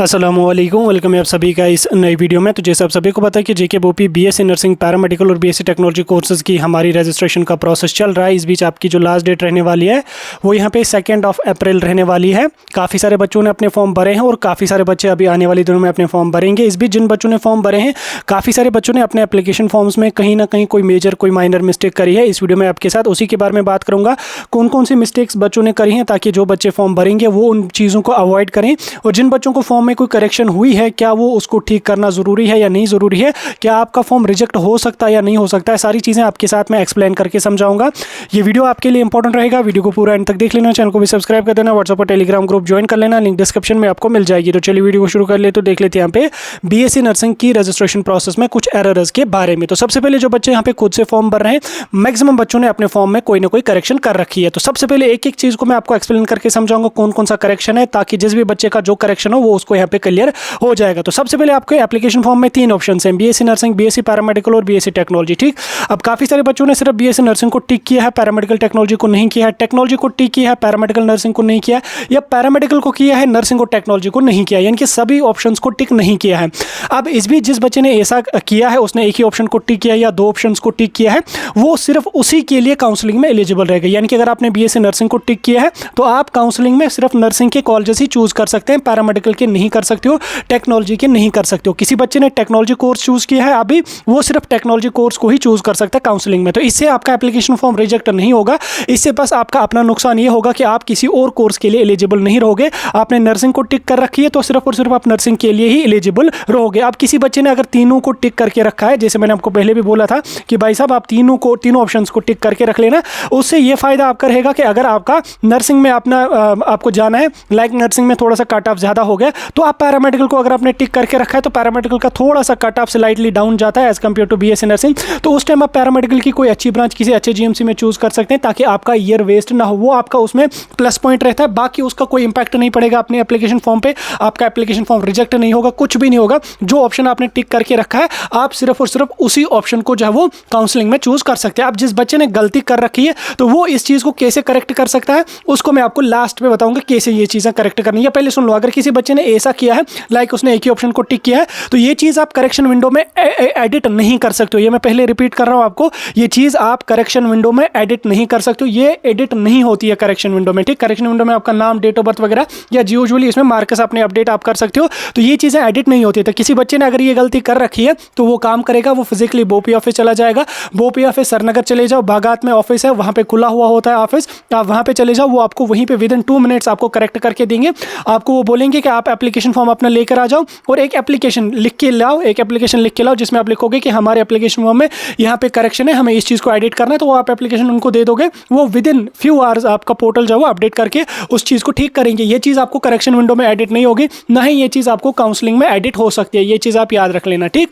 अस्सलामुअलैकुम, वेलकम है आप सभी का इस नई वीडियो में। तो जैसे आप सभी को पता है कि जेके बोपी बीएससी नर्सिंग, पैरामेडिकल और बीएससी टेक्नोलॉजी कोर्सेज़ की हमारी रजिस्ट्रेशन का प्रोसेस चल रहा है। इस बीच आपकी जो लास्ट डेट रहने वाली है वो यहाँ पे 2 अप्रैल रहने वाली है। काफ़ी सारे बच्चों ने अपने फॉर्म भरे हैं और काफ़ी सारे बच्चे अभी आने वाले दिनों में अपने फॉर्म भरेंगे। इस बीच जिन बच्चों ने फॉर्म भरे हैं, काफ़ी सारे बच्चों ने अपने एप्लीकेशन फॉर्म्स में कहीं ना कहीं कोई मेजर कोई माइनर मिस्टेक करी है। इस वीडियो में आपके साथ उसी के बारे में बात करूँगा, कौन कौन सी मिस्टेक्स बच्चों ने करी हैं, ताकि जो बच्चे फॉर्म भरेंगे वो उन चीज़ों को अवॉइड करें। और जिन बच्चों को फॉर्म में कोई करेक्शन हुई है, क्या वो उसको ठीक करना ज़रूरी है या नहीं ज़रूरी है, क्या आपका फॉर्म रिजेक्ट हो सकता है या नहीं हो सकता है, सारी चीज़ें आपके साथ मैं एक्सप्लेन करके समझाऊंगा। ये वीडियो आपके लिए इंपॉर्टेंट रहेगा, वीडियो को पूरा एंड तक देख लेना, चैनल को भी सब्सक्राइब कर देना, व्हाट्सएप और टेलीग्राम ग्रुप ज्वाइन कर लेना, लिंक डिस्क्रिप्शन में आपको मिल जाएगी। तो चलिए वीडियो को शुरू कर ले। तो देख लेते हैं यहाँ पे बीएससी नर्सिंग की रजिस्ट्रेशन प्रोसेस में कुछ एरर्स के बारे में। तो सबसे पहले जो बच्चे यहाँ पे खुद से फॉर्म भर रहे हैं, मैक्सिमम बच्चों ने अपने फॉर्म में कोई ना कोई करेक्शन कर रखी है। तो सबसे पहले एक एक चीज़ को मैं आपको एक्सप्लेन करके समझाऊंगा कौन कौन सा करेक्शन है, ताकि जिस भी बच्चे का जो करेक्शन हो वो उसको यहाँ पे क्लियर हो जाएगा। तो सबसे पहले आपके एप्लीकेशन फॉर्म में 3 ऑप्शन हैं, बीएससी नर्सिंग, बीएससी पैरामेडिकल और बीएससी टेक्नोलॉजी। ठीक, अब काफी सारे बच्चों ने सिर्फ बीएससी नर्सिंग को टिक किया है, पैरामेडिकल टेक्नोलॉजी को नहीं किया है, टेक्नोलॉजी को टिक किया है, पैरामेडिकल नर्सिंग को नहीं किया है, या पैरामेडिकल को किया है, नर्सिंग और टेक्नोलॉजी को नहीं किया, यानी कि सभी ऑप्शंस को टिक नहीं किया है। अब इस बीच जिस बच्चे ने ऐसा किया है, उसने एक ही ऑप्शन को टिक किया या 2 ऑप्शंस को टिक किया है, वो सिर्फ उसी के लिए काउंसलिंग में एलिजिबल रहेगा। यानी कि अगर आपने बीएससी नर्सिंग को टिक किया है तो आप काउंसलिंग में सिर्फ नर्सिंग के कॉलेजेस ही चूज कर सकते हैं, पैरामेडिकल के नहीं कर सकते हो, टेक्नोलॉजी के नहीं कर सकते हो। किसी बच्चे ने टेक्नोलॉजी कोर्स चूज किया है, अभी वो सिर्फ टेक्नोलॉजी कोर्स को ही चूज कर सकता है काउंसलिंग में। तो इससे आपका एप्लीकेशन फॉर्म रिजेक्ट नहीं होगा। इससे बस आपका अपना नुकसान ये होगा कि आप किसी और कोर्स के लिए एलिजिबल नहीं रहोगे। आपने नर्सिंग को टिक कर रखी है तो सिर्फ और सिर्फ आप नर्सिंग के लिए ही एलिजिबल रहोगे। अब किसी बच्चे ने अगर तीनों को टिक करके रखा है, जैसे मैंने आपको पहले भी बोला था कि भाई साहब आप तीनों ऑप्शंस को टिक करके रख लेना, उससे ये फायदा आपका रहेगा कि अगर आपका नर्सिंग में आपको जाना है, लाइक नर्सिंग में थोड़ा सा कट ऑफ ज्यादा हो गया, तो आप पैरामेडिकल को अगर आपने टिक करके रखा है तो पैरामेडिकल का थोड़ा सा कट ऑफ स्लाइटली डाउन जाता है as compare to BSc nursing. तो उस टाइम आप पैरामेडिकल की कोई अच्छी ब्रांच किसी अच्छे जीएमसी में चूज कर सकते हैं, ताकि आपका ईयर वेस्ट ना हो। वो आपका उसमें प्लस पॉइंट रहता है, बाकी उसका कोई इंपैक्ट नहीं पड़ेगा अपने एप्लीकेशन फॉर्म पे। आपका एप्लीकेशन फॉर्म रिजेक्ट नहीं होगा, कुछ भी नहीं होगा। जो ऑप्शन आपने टिक करके रखा है, आप सिर्फ और सिर्फ उसी ऑप्शन को जो है वो काउंसलिंग में चूज कर सकते हैं। अब जिस बच्चे ने गलती कर रखी है तो वो इस चीज को कैसे करेक्ट कर सकता है, उसको मैं आपको लास्ट में बताऊंगा कैसे ये चीजें करेक्ट करनी है। पहले सुन लो, अगर किसी बच्चे ने ऐसा किया है, लाइक उसने एक ही ऑप्शन को टिक किया है, तो ये चीज आप करेक्शन विंडो में एडिट नहीं कर सकते हो। ये मैं पहले रिपीट कर रहा हूं आपको, ये चीज आप करेक्शन विंडो में एडिट नहीं कर सकते हो, ये एडिट नहीं होती है करेक्शन विंडो में। ठीक, करेक्शन विंडो में आपका नाम, डेट ऑफ बर्थ वगैरह या यूजुअली इसमें मार्कस अपने अपडेट आप कर सकते हो, तो ये चीजें एडिट नहीं होती। तो किसी बच्चे ने अगर ये गलती कर रखी है तो वो काम करेगा, वो फिजिकली बोपी ऑफिस चला जाएगा। बोपी ऑफिस सरनगर चले जाओ, बागात में ऑफिस है, वहां पे खुला हुआ होता है ऑफिस, आप वहां पे चले जाओ, वो आपको वहीं पे विद इन 2 मिनट्स आपको करेक्ट करके देंगे। आपको वो बोलेंगे कि आप एप्लीकेशन फॉर्म अपना लेकर आ जाओ और एक एप्लीकेशन लिख के लाओ, एक एप्लीकेशन लिख के लाओ जिसमें आप लिखोगे कि हमारे एप्लीकेशन फॉर्म में यहाँ पे करेक्शन है, हमें इस चीज़ को एडिट करना है। तो वो आप एप्लीकेशन उनको दे दोगे, वो विद इन फ्यू आवर्स आपका पोर्टल जो है वो अपडेट करके उस चीज़ को ठीक करेंगे। ये चीज़ आपको करेक्शन विंडो में एडिट नहीं होगी, ना ही ये चीज़ आपको काउंसलिंग में एडिट हो सकती है। ये चीज़ आप याद रख लेना। ठीक,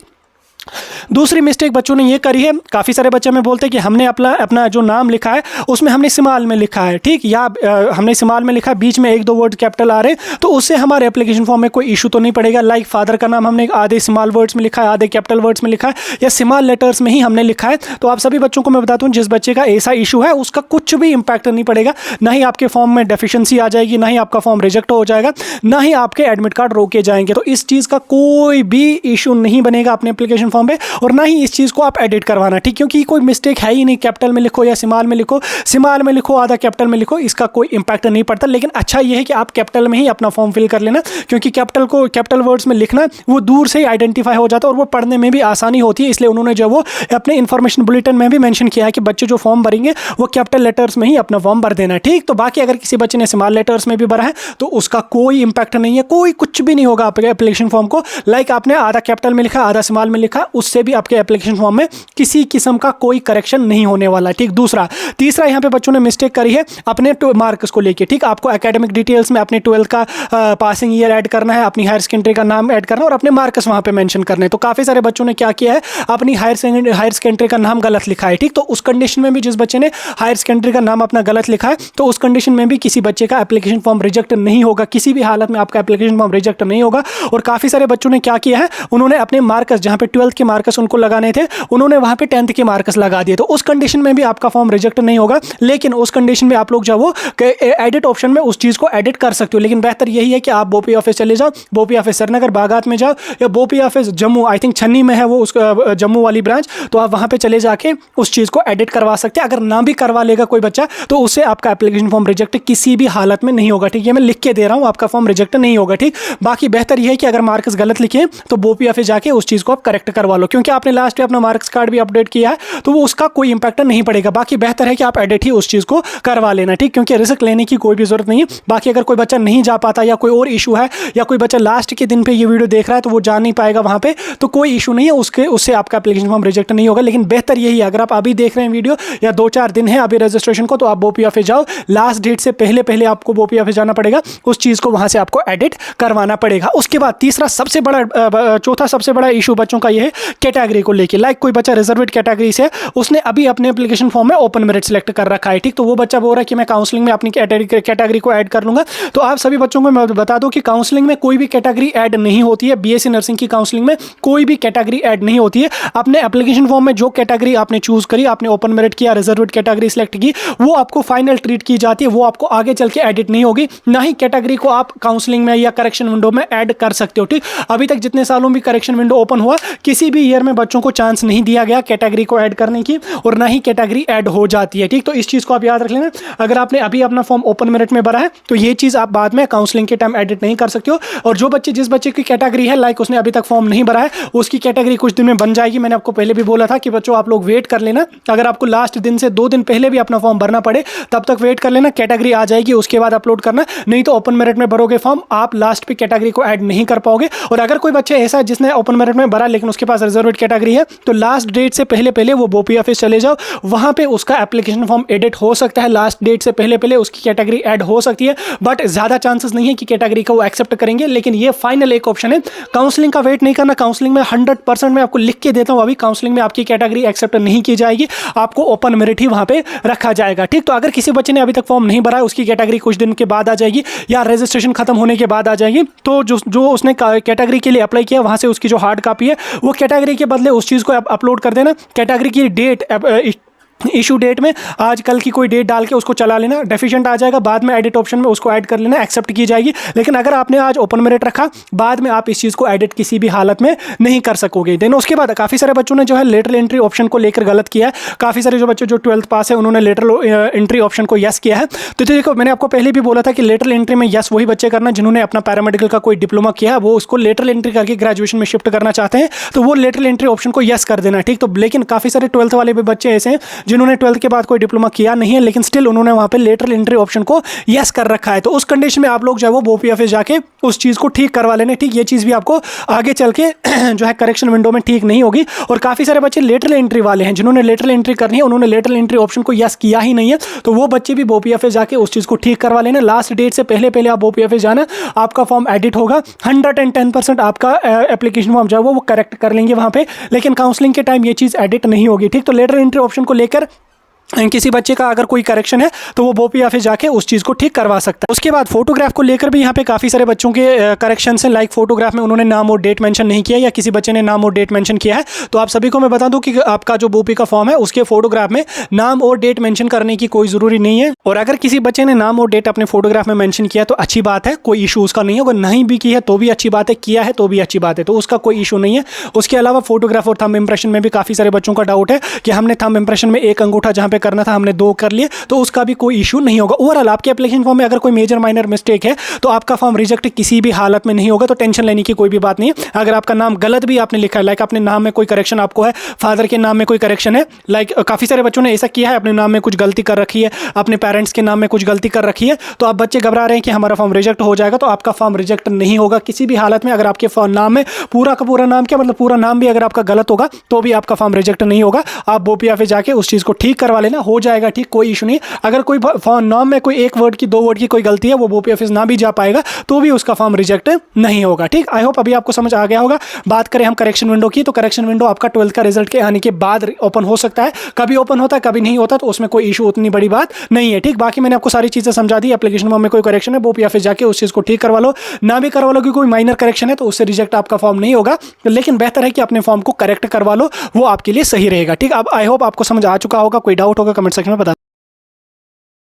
दूसरी मिस्टेक बच्चों ने ये करी है, काफ़ी सारे बच्चे में बोलते हैं कि हमने अपना जो नाम लिखा है उसमें हमने स्मॉल में लिखा है, ठीक, या हमने स्मॉल में लिखा है, बीच में 1-2 वर्ड कैपिटल आ रहे हैं, तो उससे हमारे एप्लीकेशन फॉर्म में कोई इशू तो नहीं पड़ेगा। लाइक फादर का नाम हमने आधे स्मॉल वर्ड्स में लिखा है, आधे कैपिटल वर्ड्स में लिखा है, या स्मॉल लेटर्स में ही हमने लिखा है। तो आप सभी बच्चों को मैं बताता हूँ, जिस बच्चे का ऐसा इशू है उसका कुछ भी इंपैक्ट नहीं पड़ेगा, ना ही आपके फॉर्म में डेफिशिएंसी आ जाएगी, ना ही आपका फॉर्म रिजेक्ट हो जाएगा, ना ही आपके एडमिट कार्ड रोके जाएंगे। तो इस चीज़ का कोई भी इशू नहीं बनेगा अपने एप्लीकेशन फॉर्म पे, और ना ही इस चीज़ को आप एडिट करवाना। ठीक, क्योंकि कोई मिस्टेक है ही नहीं, कैपिटल में लिखो या स्मॉल में लिखो, स्मॉल में लिखो आधा कैपिटल में लिखो, इसका कोई इंपैक्ट नहीं पड़ता। लेकिन अच्छा ये है कि आप कैपिटल में ही अपना फॉर्म फिल कर लेना, क्योंकि कैपिटल वर्ड्स में लिखना वो दूर से ही आइडेंटिफाई हो जाता है और वो पढ़ने में भी आसानी होती है। इसलिए उन्होंने जो वो अपने इन्फॉर्मेशन बुलेटिन में भी मेंशन किया है कि बच्चे जो फॉर्म भरेंगे वो कैपिटल लेटर्स में ही अपना फॉर्म भर देना है। ठीक, तो बाकी अगर किसी बच्चे ने स्मॉल लेटर्स में भी भरा है तो उसका कोई इंपैक्ट नहीं है, कोई कुछ भी नहीं होगा आपके एप्लीकेशन फॉर्म को। लाइक आपने आधा कैपिटल में लिखा, आधा स्मॉल में लिखा, उससे भी आपके एप्लीकेशन फॉर्म में किसी किस्म का कोई करेक्शन नहीं होने वाला। ठीक, तीसरा यहाँ पे बच्चों ने मिस्टेक करी है अपने मार्क्स को लेके। ठीक, आपको एकेडमिक डिटेल्स में अपने 12th का पासिंग ईयर ऐड करना है, अपनी हायर सेकेंडरी का नाम ऐड करना है और अपने मार्क्स वहाँ पे मेंशन करने हैं। तो काफ़ी सारे बच्चों ने क्या किया है, अपनी हायर सेकेंडरी का नाम गलत लिखा है। ठीक, तो उस कंडीशन में भी जिस बच्चे ने हायर सेकेंडरी का नाम अपना गलत लिखा है, तो उस कंडीशन में भी किसी बच्चे का एप्लीकेशन फॉर्म रिजेक्ट नहीं होगा, किसी भी हालत में आपका एप्लीकेशन फॉर्म रिजेक्ट नहीं होगा। और काफ़ी सारे बच्चों ने क्या किया है, उन्होंने अपने मार्क्स जहाँ पे 12th 12th के मार्क्स उनको लगाने थे, उन्होंने वहाँ पे 10th के मार्क्स लगा दिए, तो उस कंडीशन में भी आपका फॉर्म रिजेक्ट नहीं होगा। लेकिन उस कंडीशन में आप लोग जो वो एडिट ऑप्शन में उस चीज़ को एडिट कर सकते हो। लेकिन बेहतर यही है कि आप बोपी ऑफिस चले जाओ, बोपी ऑफिस श्रीनगर बागात में जाओ, या बोपी ऑफिस जम्मू, आई थिंक छन्नी में है वो उस जम्मू वाली ब्रांच, तो आप वहाँ पे चले जाके उस चीज़ को एडिट करवा सकते हैं। अगर ना भी करवा लेगा कोई बच्चा तो उससे आपका एप्लीकेशन फॉर्म रिजेक्ट किसी भी हालत में नहीं होगा, ठीक है। मैं लिख के दे रहा हूँ, आपका फॉर्म रिजेक्ट नहीं होगा, ठीक। बाकी बेहतर यह है कि अगर मार्क्स गलत लिखे तो बोपी ऑफिस जाके उस चीज़ को आप करेक्ट करवा लो, क्योंकि आपने लास्ट में अपना मार्क्स कार्ड भी अपडेट किया है तो वो उसका कोई इंपैक्ट नहीं पड़ेगा। बाकी बेहतर है कि आप एडिट ही उस चीज़ को करवा लेना, ठीक, क्योंकि रिस्क लेने की कोई भी जरूरत नहीं है। बाकी अगर कोई बच्चा नहीं जा पाता या कोई और इशू है या कोई बच्चा लास्ट के दिन पे ये वीडियो देख रहा है तो वो जा नहीं पाएगा वहाँ पे, तो कोई इशू नहीं है, उससे आपका एप्लीकेशन फॉर्म रिजेक्ट नहीं होगा। लेकिन बेहतर यही है, अगर आप अभी देख रहे हैं वीडियो या 2-4 दिन है अभी रजिस्ट्रेशन को, तो आप बोपी ऑफिस जाओ, लास्ट डेट से पहले पहले आपको बोपी ऑफिस जाना पड़ेगा, उस चीज़ को वहाँ से आपको एडिट करवाना पड़ेगा। उसके बाद तीसरा सबसे बड़ा चौथा सबसे बड़ा इशू बच्चों का ये है कैटेगरी को लेके। लाइक कोई बच्चा रिजर्वेड कैटेगरी से, उसने अभी अपने एप्लीकेशन फॉर्म में ओपन मेरिट सेलेक्ट कर रखा है, ठीक, तो वो बच्चा बोल रहा है कि मैं काउंसलिंग में अपनी कैटेगरी को ऐड कर लूंगा। तो आप सभी बच्चों को मैं बता दूं कि काउंसलिंग में कोई भी कैटेगरी ऐड नहीं होती है। बीएससी नर्सिंग की काउंसलिंग में कोई भी कैटेगरी ऐड नहीं होती है। अपने एप्लीकेशन फॉर्म में जो कैटेगरी आपने चूज करी, आपने ओपन मेरिट किया, रिजर्वेड कैटेगरी सेलेक्ट की, वो आपको फाइनल ट्रीट की जाती है, वो आपको आगे चल के एडिट नहीं होगी। ना ही कैटेगरी को आप काउंसलिंग में या करेक्शन विंडो में ऐड कर सकते हो, ठीक। अभी तक जितने सालों भी करेक्शन विंडो ओपन हुआ, किसी भी ईयर में बच्चों को चांस नहीं दिया गया कैटेगरी को ऐड करने की, और ना ही कैटेगरी ऐड हो जाती है, ठीक। तो इस चीज को आप याद रख लेना। अगर आपने अभी अपना फॉर्म ओपन मेरिट में भरा है तो ये चीज आप बाद में काउंसलिंग के टाइम एडिट नहीं कर सकते हो। और जिस बच्चे की कैटेगरी है, लाइक उसने अभी तक फॉर्म नहीं भरा है, उसकी कैटेगरी कुछ दिन में बन जाएगी। मैंने आपको पहले भी बोला था कि बच्चों आप लोग वेट कर लेना, अगर आपको लास्ट दिन से 2 दिन पहले भी अपना फॉर्म भरना पड़े तब तक वेट कर लेना, कैटेगरी आ जाएगी उसके बाद अपलोड करना, नहीं तो ओपन मेरिट में भरोगे फॉर्म, आप लास्ट पे कैटेगरी को ऐड नहीं कर पाओगे। और अगर कोई बच्चा ऐसा है जिसने ओपन मेरिट में भरा लेकिन उसके पास रिजर्वेड कैटेगरी है, तो लास्ट डेट से पहले पहले वो बोपी ऑफिस चले जाओ, वहां पे उसका एप्लीकेशन फॉर्म एडिट हो सकता है, लास्ट डेट से पहले पहले उसकी कैटेगरी ऐड हो सकती है, बट ज्यादा चांसेस नहीं है कि कैटेगरी को वो एक्सेप्ट करेंगे। लेकिन ये फाइनल एक ऑप्शन है, काउंसलिंग का वेट नहीं करना। काउंसलिंग में 100% मैं आपको लिख के देता हूं, अभी काउंसलिंग में आपकी कैटेगरी एक्सेप्ट नहीं की जाएगी, आपको ओपन मेरिट ही वहां पे रखा जाएगा, ठीक। तो अगर किसी बच्चे ने अभी तक फॉर्म नहीं भरा है, उसकी कैटेगरी कुछ दिन के बाद आ जाएगी या रजिस्ट्रेशन खत्म होने के बाद आ जाएगी, तो जो उसने कैटेगरी के लिए अप्लाई किया वहां से उसकी जो हार्ड कॉपी है वो कैटेगरी के बदले उस चीज को अपलोड कर देना। कैटेगरी की डेट इशू डेट में आज कल की कोई डेट डाल के उसको चला लेना, डेफिशिएंट आ जाएगा, बाद में एडिट ऑप्शन में उसको ऐड कर लेना, एक्सेप्ट की जाएगी। लेकिन अगर आपने आज ओपन मेरिट रखा, बाद में आप इस चीज़ को एडिट किसी भी हालत में नहीं कर सकोगे। देन उसके बाद काफ़ी सारे बच्चों ने जो है लेटरल एंट्री ऑप्शन को लेकर गलत किया है। काफ़ी सारे जो बच्चे जो 12th पास है उन्होंने लेटरल एंट्री ऑप्शन को यस किया है। तो देखो, मैंने आपको पहले भी बोला था कि लेटरल एंट्री में यस वही बच्चे करना जिन्होंने अपना पैरामेडिकल का कोई डिप्लोमा किया है, वो उसको लेटरल एंट्री करके ग्रेजुएशन में शिफ्ट करना चाहते हैं, तो वो लेटरल एंट्री ऑप्शन को यस कर देना, ठीक। तो लेकिन काफ़ी सारे 12th वाले भी बच्चे ऐसे हैं जिन्होंने 12th के बाद कोई डिप्लोमा किया नहीं है, लेकिन स्टिल उन्होंने वहां पे लेटरल एंट्री ऑप्शन को यस कर रखा है। तो उस कंडीशन में आप लोग जो है वो बोपी ऑफिस जाके उस चीज को ठीक करवा लेने, ठीक। ये चीज भी आपको आगे चल के जो है करेक्शन विंडो में ठीक नहीं होगी। और काफी सारे बच्चे लेटरल एंट्री वाले हैं जिन्होंने लेटरल एंट्री करनी है, उन्होंने लेटरल एंट्री ऑप्शन को यस किया ही नहीं है, तो वो बच्चे भी बोपी ऑफिस जाके उस चीज को ठीक करवा लेना। लास्ट डेट से पहले पहले आप बोपी ऑफिस जाना, आपका फॉर्म एडिट होगा, 110% आपका एप्लीकेशन फॉर्म जो है वो करेक्ट कर लेंगे वहां पे। लेकिन काउंसलिंग के टाइम ये चीज एडिट नहीं होगी, ठीक। तो लेटरल एंट्री ऑप्शन को लेकर किसी बच्चे का अगर कोई करेक्शन है तो वो बोपी ऑफिस जाके उस चीज़ को ठीक करवा सकता है। उसके बाद फोटोग्राफ को लेकर भी यहाँ पे काफ़ी सारे बच्चों के करेक्शन हैं। लाइक फोटोग्राफ में उन्होंने नाम और डेट मेंशन नहीं किया, या किसी बच्चे ने नाम और डेट मेंशन किया है, तो आप सभी को मैं बता दूं कि आपका जो बोपी का फॉर्म है उसके फोटोग्राफ में नाम और डेट मेंशन करने की कोई ज़रूरी नहीं है। और अगर किसी बच्चे ने नाम और डेट अपने फोटोग्राफ में मेंशन किया तो अच्छी बात है, कोई इशू उसका नहीं है। अगर नहीं भी की है तो भी अच्छी बात है, किया है तो भी अच्छी बात है, तो उसका कोई इशू नहीं है। उसके अलावा फोटोग्राफ और थंब इंप्रेशन में भी काफ़ी सारे बच्चों का डाउट है कि हमने थंब इंप्रेशन में एक अंगूठा जहाँ पे करना था हमने 2 कर लिए, तो उसका भी कोई इशू नहीं होगा। ओवरऑल आपके एप्लीकेशन फॉर्म में अगर कोई मेजर माइनर मिस्टेक है तो आपका फॉर्म रिजेक्ट किसी भी हालत में नहीं होगा, तो टेंशन लेने की कोई भी बात नहीं है। अगर आपका नाम गलत भी आपने लिखा है, लाइक अपने नाम में कोई करेक्शन आपको है, फादर के नाम में कोई करेक्शन है, लाइक काफ़ी सारे बच्चों ने ऐसा किया है, अपने नाम में कुछ गलती कर रखी है, अपने पेरेंट्स के नाम में कुछ गलती कर रखी है, तो आप बच्चे घबरा रहे हैं कि हमारा फॉर्म रिजेक्ट हो जाएगा, तो आपका फॉर्म रिजेक्ट नहीं होगा किसी भी हालत में। अगर आपके नाम में पूरा का पूरा नाम क्या मतलब पूरा नाम भी अगर आपका गलत होगा तो भी आपका फॉर्म रिजेक्ट नहीं होगा। आप बोपी ऑफिस जाके उस चीज़ को ठीक करवा लेना। है ना, हो जाएगा ठीक, कोई इशू नहीं। अगर कोई नाम में कोई एक वर्ड की, 2 वर्ड की कोई गलती है, वो बोपी ऑफिस ना भी जा पाएगा तो भी उसका फॉर्म रिजेक्ट नहीं होगा। ठीक, आई होप अभी आपको समझ आ गया होगा। बात करें हम करेक्शन विंडो की, तो करेक्शन विंडो आपका 12th का रिजल्ट के आने के बाद ओपन हो सकता है, कभी ओपन होता है कभी नहीं होता, तो उसमें कोई इशू उतनी बड़ी बात नहीं है। ठीक, बाकी मैंने आपको सारी चीजें समझा दी। एप्लीकेशन फॉर्म में कोई करेक्शन है, बोपी ऑफिस जाके उस चीज को ठीक करवा लो, ना भी करवा लो कि कोई माइनर करेक्शन है तो उससे रिजेक्ट आपका फॉर्म नहीं होगा, लेकिन बेहतर है कि अपने फॉर्म को करेक्ट करवा लो, वो आपके लिए सही रहेगा। ठीक, अब आई होप आपको समझ आ चुका होगा। कोई डाउट होगा कमेंट सेक्शन में बता